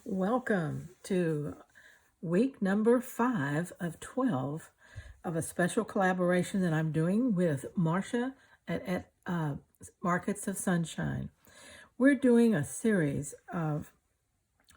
Welcome to week number 5 of 12 of a special collaboration that I'm doing with Marcia at Markets of Sunshine. We're doing a series of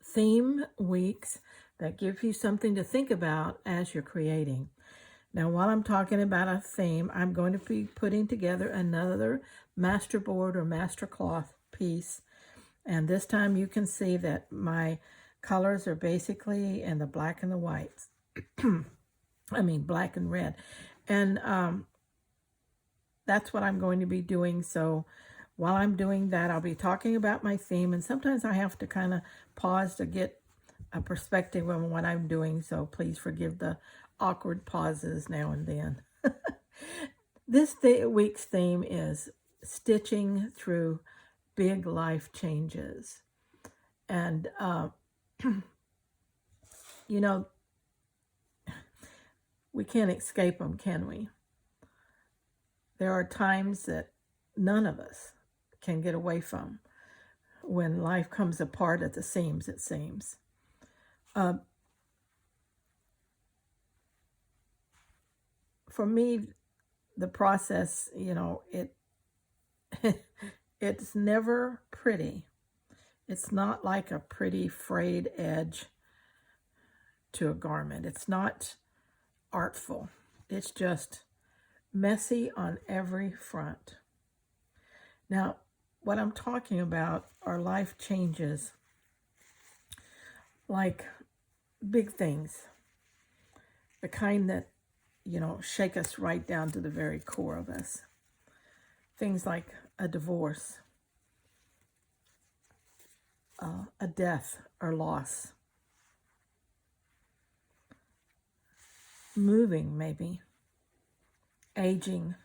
theme weeks that give you something to think about as you're creating. Now, while I'm talking about a theme, I'm going to be putting together another masterboard or master cloth piece. And this time you can see that my colors are basically in the black and the whites. I mean, black and red. And that's what I'm going to be doing. So while I'm doing that, I'll be talking about my theme. And sometimes I have to kind of pause to get a perspective on what I'm doing. So please forgive the awkward pauses now and then. This week's theme is stitching through big life changes. And, you know, we can't escape them, can we? There are times that none of us can get away from when life comes apart at the seams, it seems. For me, the process, it's never pretty. It's not like a pretty frayed edge to a garment. It's not artful. It's just messy on every front. Now, what I'm talking about are life changes, like big things, the kind that, shake us right down to the very core of us. Things like a divorce, a death or loss, moving maybe, aging,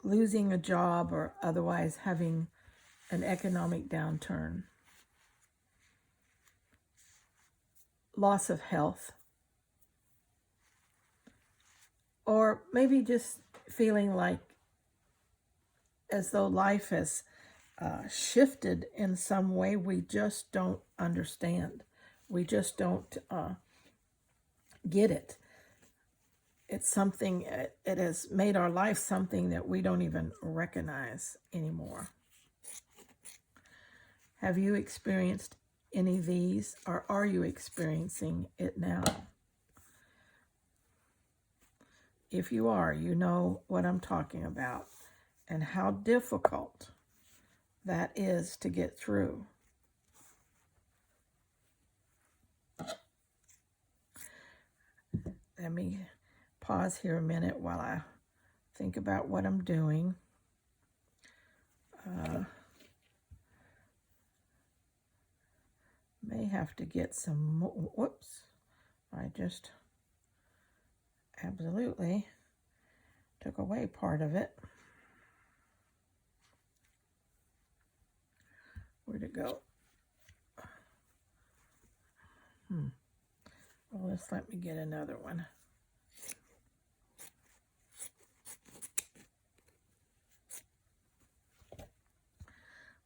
losing a job or otherwise having an economic downturn, loss of health, or maybe just feeling like as though life has shifted in some way we just don't understand. We just don't get it. It's something, it has made our life something that we don't even recognize anymore. Have you experienced any of these, or are you experiencing it now? If you are, you know what I'm talking about and how difficult that is to get through. Let me pause here a minute while I think about what I'm doing. May have to get some more. Whoops. I just absolutely took away part of it. Where'd it go? Well, let's let me get another one.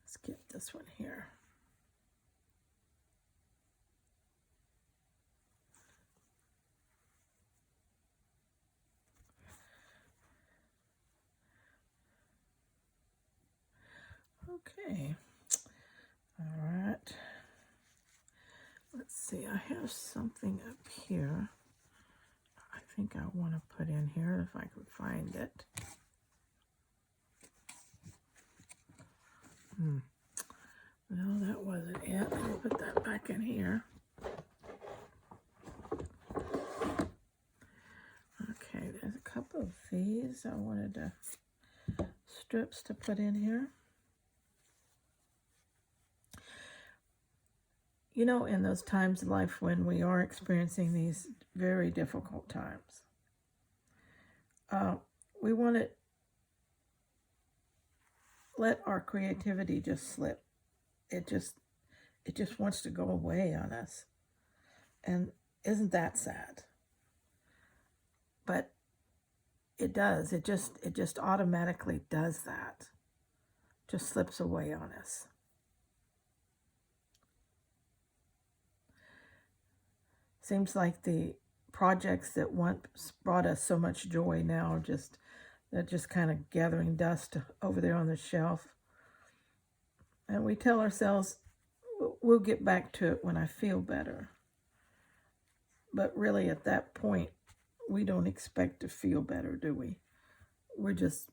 Let's get this one here. Okay. All right. Let's see. I have something up here I think I want to put in here if I can find it. No, that wasn't it. I'll put that back in here. Okay, there's a couple of these I wanted to strips to put in here. You know, in those times in life when we are experiencing these very difficult times, we want to let our creativity just slip. It just wants to go away on us. And isn't that sad? But it does. It just automatically does that. Just slips away on us. Seems like the projects that once brought us so much joy now they're just kind of gathering dust over there on the shelf. And we tell ourselves, we'll get back to it when I feel better. But really, at that point, we don't expect to feel better, do we? We're just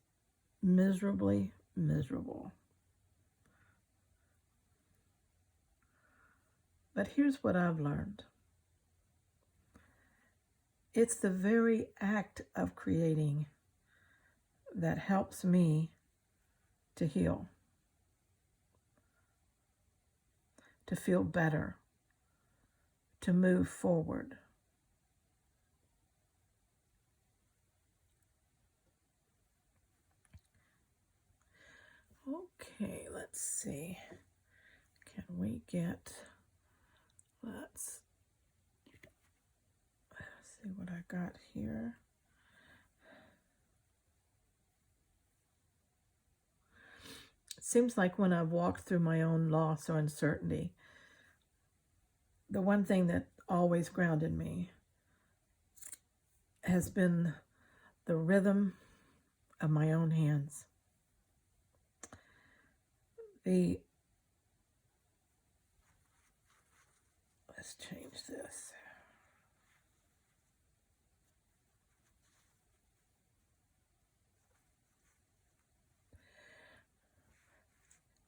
miserably miserable. But here's what I've learned. It's the very act of creating that helps me to heal, to feel better, to move forward. Okay, let's see. Can we get, let's see what I got here. It seems like when I've walked through my own loss or uncertainty, the one thing that always grounded me has been the rhythm of my own hands. Let's change this.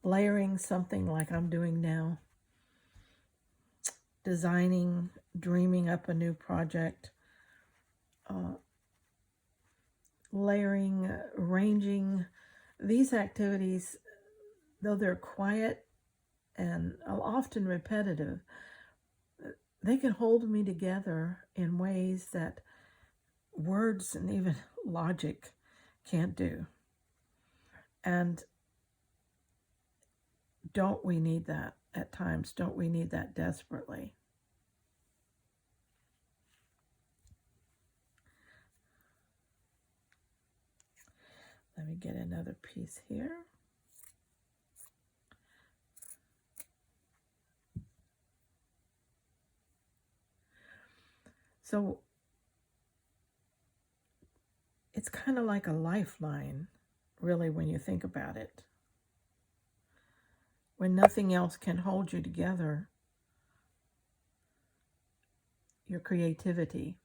Layering something like I'm doing now, designing, dreaming up a new project, layering, arranging. These activities, though they're quiet and often repetitive, they can hold me together in ways that words and even logic can't do. And don't we need that at times? Don't we need that desperately? Let me get another piece here. So it's kind of like a lifeline, really, when you think about it. When nothing else can hold you together, your creativity,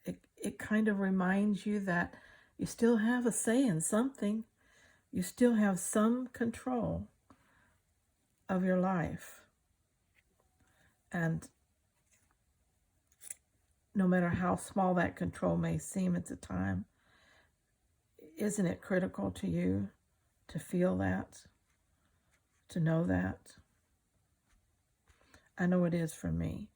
it kind of reminds you that you still have a say in something. You still have some control of your life. And no matter how small that control may seem at the time, isn't it critical to you to feel that, to know that? I know it is for me.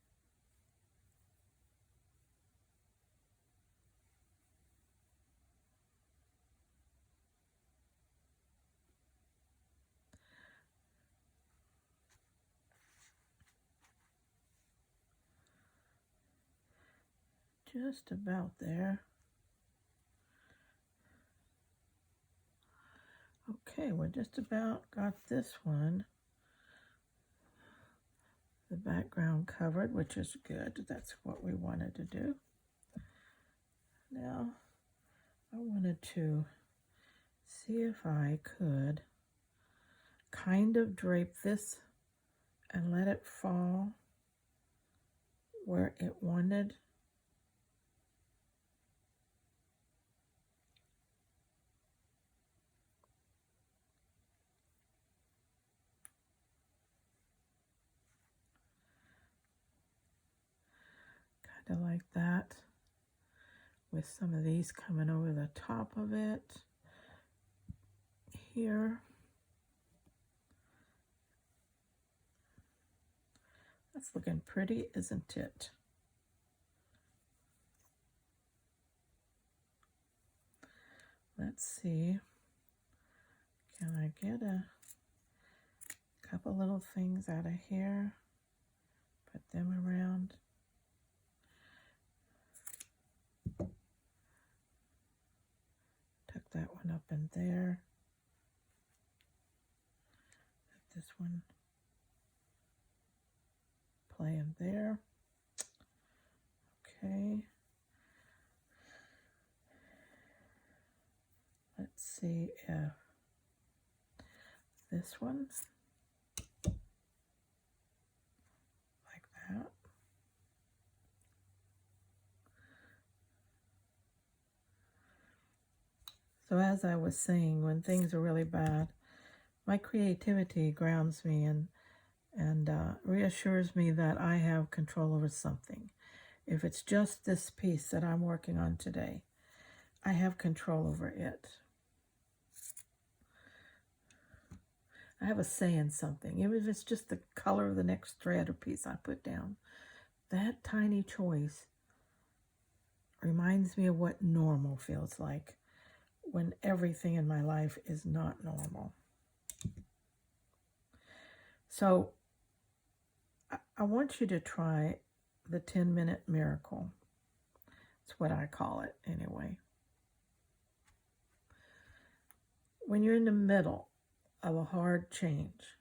Just about there. Okay, we're just about got this one. The background covered, which is good. That's what we wanted to do. Now, I wanted to see if I could kind of drape this and let it fall where it wanted. Kind of like that, with some of these coming over the top of it here. That's looking pretty, isn't it? Let's see. Can I get a couple little things out of here? Put them around. Tuck that one up in there. Let this one play in there. Okay. Let's see if this one, like that. So as I was saying, when things are really bad, my creativity grounds me and reassures me that I have control over something. If it's just this piece that I'm working on today, I have control over it. I have a say in something. Even if it's just the color of the next thread or piece I put down, that tiny choice reminds me of what normal feels like when everything in my life is not normal. So I want you to try the 10-minute miracle. That's what I call it anyway. When you're in the middle of a hard change,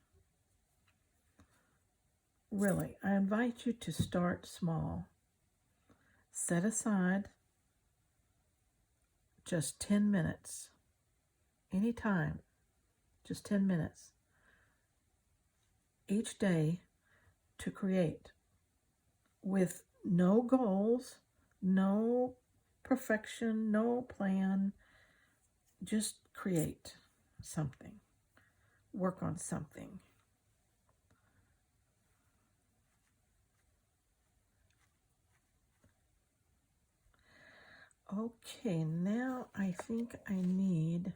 really, I invite you to start small. Set aside just 10 minutes, anytime, just 10 minutes each day to create with no goals, no perfection, no plan. Just create something, work on something. Okay, now I think I need,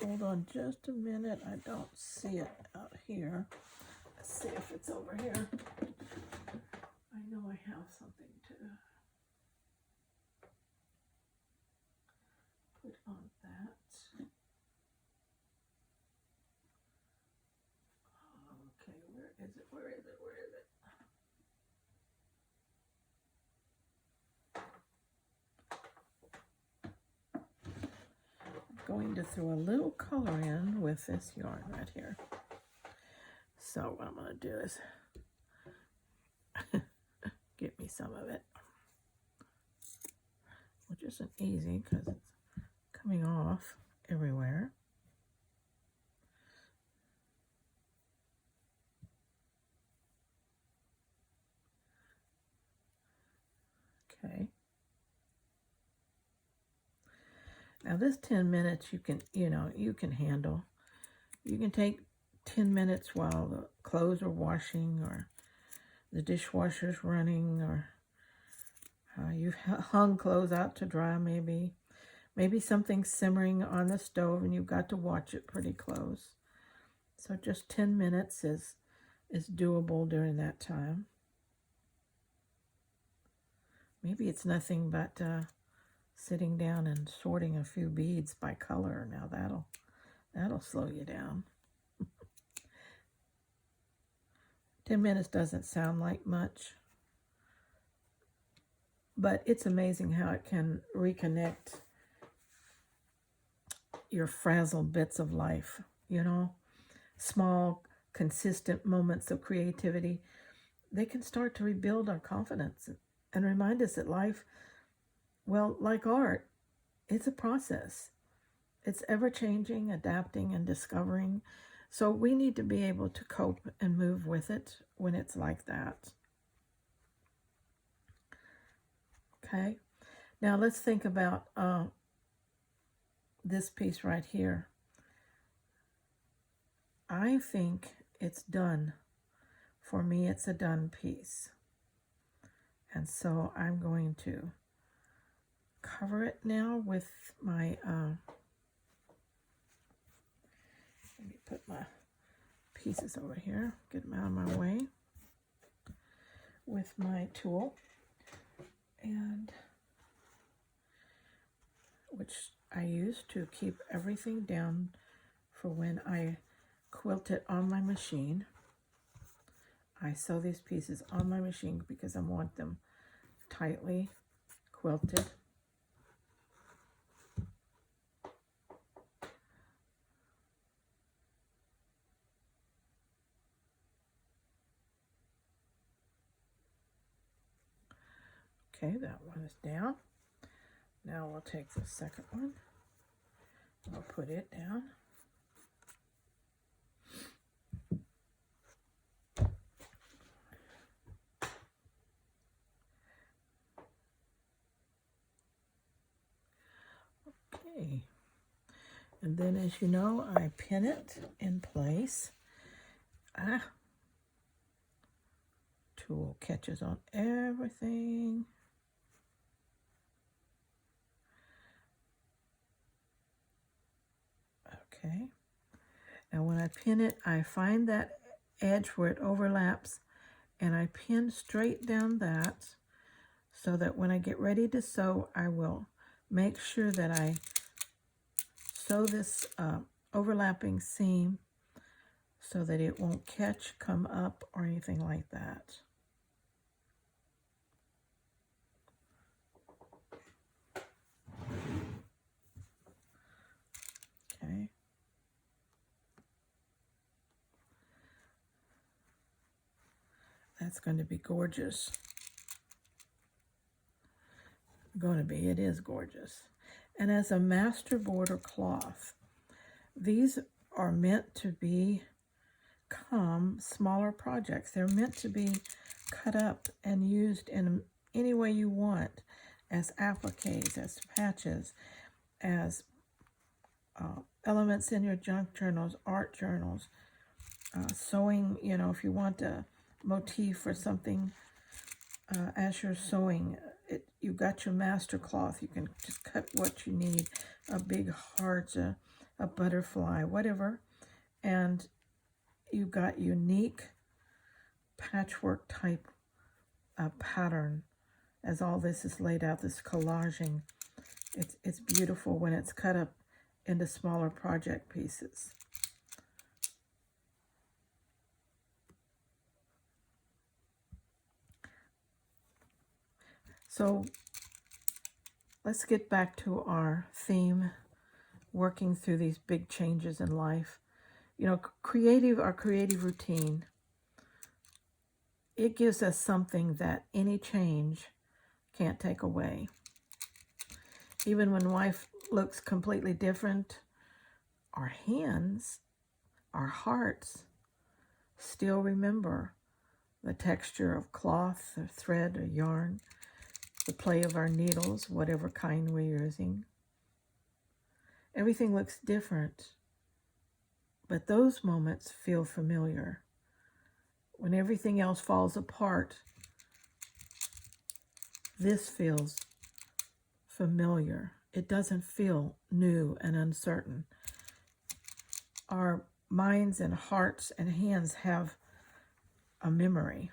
hold on just a minute. I don't see it out here. Let's see if it's over here. I know I have something to put on that. Okay, where is it? Where is it? Where is it? I'm going to throw a little color in with this yarn right here. So what I'm going to do is get me some of it, which isn't easy because it's coming off everywhere. Okay. Now this 10 minutes you can handle. You can take 10 minutes while the clothes are washing or the dishwasher's running, or you've hung clothes out to dry maybe. Maybe something's simmering on the stove and you've got to watch it pretty close. So just 10 minutes is doable during that time. Maybe it's nothing but sitting down and sorting a few beads by color. Now that'll slow you down. 10 minutes doesn't sound like much, but it's amazing how it can reconnect your frazzled bits of life, small, consistent moments of creativity. They can start to rebuild our confidence and remind us that life, well, like art, it's a process. It's ever-changing, adapting, and discovering. So we need to be able to cope and move with it when it's like that. Okay, now let's think about this piece right here. I think it's done. For me, it's a done piece. And so I'm going to cover it now with my, let me put my pieces over here, get them out of my way, with my tool, and which I use to keep everything down for when I quilt it on my machine. I sew these pieces on my machine because I want them tightly quilted. Okay, that one is down. Now we'll take the second one. We'll put it down. Okay. And then, as you know, I pin it in place. Tool catches on everything. Okay. Now when I pin it, I find that edge where it overlaps, and I pin straight down that so that when I get ready to sew, I will make sure that I sew this overlapping seam so that it won't catch, come up, or anything like that. Okay. That's going to be gorgeous. It is gorgeous. And as a master border cloth, these are meant to become smaller projects. They're meant to be cut up and used in any way you want, as appliques, as patches, as elements in your junk journals, art journals, sewing, if you want a motif or something as you're sewing. You've got your master cloth. You can just cut what you need, a big heart, a butterfly, whatever. And you've got unique patchwork type pattern as all this is laid out, this collaging. It's beautiful when it's cut up into smaller project pieces. So let's get back to our theme, working through these big changes in life. Our creative routine, it gives us something that any change can't take away. Even when life looks completely different, our hands, our hearts still remember the texture of cloth or thread or yarn, the play of our needles, whatever kind we're using. Everything looks different, but those moments feel familiar. When everything else falls apart, this feels familiar. It doesn't feel new and uncertain. Our minds and hearts and hands have a memory.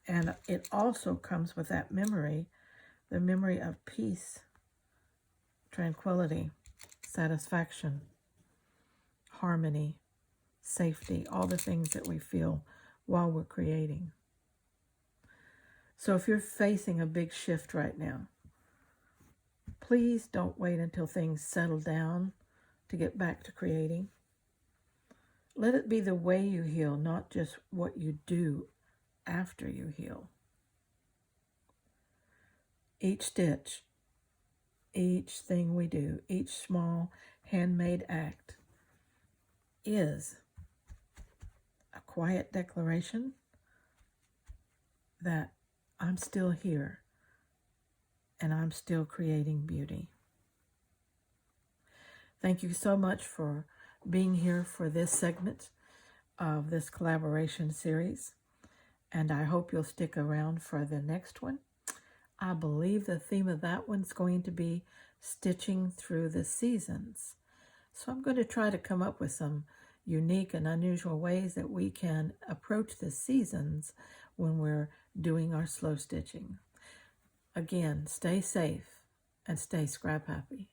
And it also comes with that memory, the memory of peace, tranquility, satisfaction, harmony, safety, all the things that we feel while we're creating. So if you're facing a big shift right now, please don't wait until things settle down to get back to creating. Let it be the way you heal, not just what you do after you heal. Each stitch, each thing we do, each small handmade act is a quiet declaration that I'm still here and I'm still creating beauty. Thank you so much for being here for this segment of this collaboration series. And I hope you'll stick around for the next one. I believe the theme of that one's going to be stitching through the seasons. So I'm going to try to come up with some unique and unusual ways that we can approach the seasons when we're doing our slow stitching. Again, stay safe and stay scrap happy.